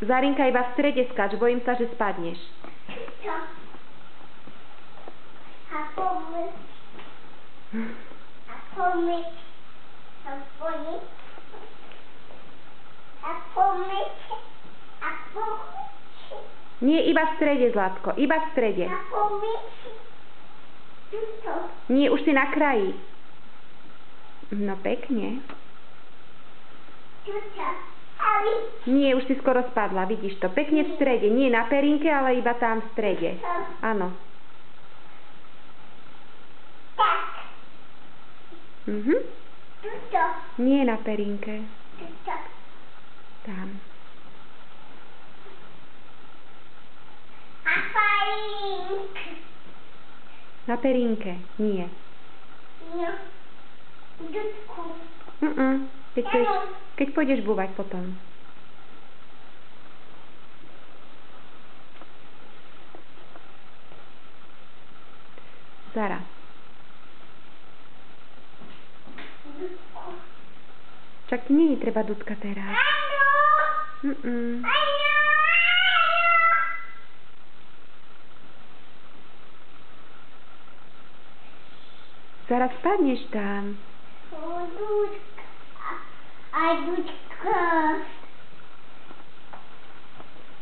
Zarinka, iba v strede skáč, bojím sa, že spadneš. Čo? A pomyť. A pomyť. A pomyť. A pomyť. A pomyť. Nie, iba v strede, Zlatko, iba v strede. A pomyť. Tuto. Nie, už si na kraji. No pekne. Tuto. Ali. Nie, už si skoro spadla, vidíš to. Pekne v strede, nie na perinke, ale iba tam v strede. Áno. Tak. Tuto. Nie na perinke. Tuto. Tam. A palink. Na perinke, nie. No. Dudku. Keď pôjdeš búvať potom. Zara. Dudku. Však ti nie je treba dudka teraz. Áno. Áno. Zara, spadneš tam. Dudka. A dudka.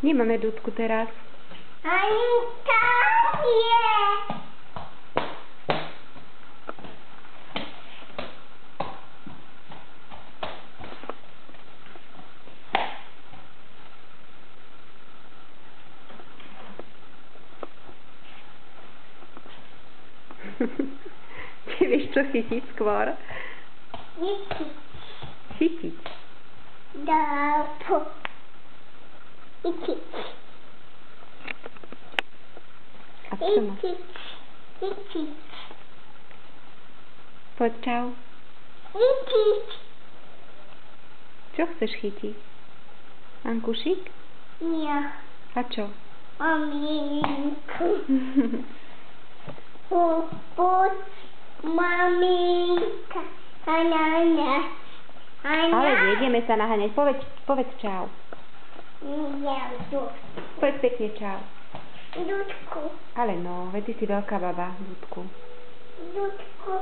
Nemáme dudku teraz. Ani tam je. Nevieš, čo chytiť skôr? Chytiť. Dápo. Chytiť. A čo má? Chytiť. Poď, čau. Chytiť. Čo chceš chytiť? Ankušik? Ja. A čo? Maminku. Poď, maminka. Anana. Ale nejdeme sa naháňať. Povedz čau. Ja tu. Povedz pekne čau. Dudku. Ale no, veď ty si veľká baba, Dudku. Dudku.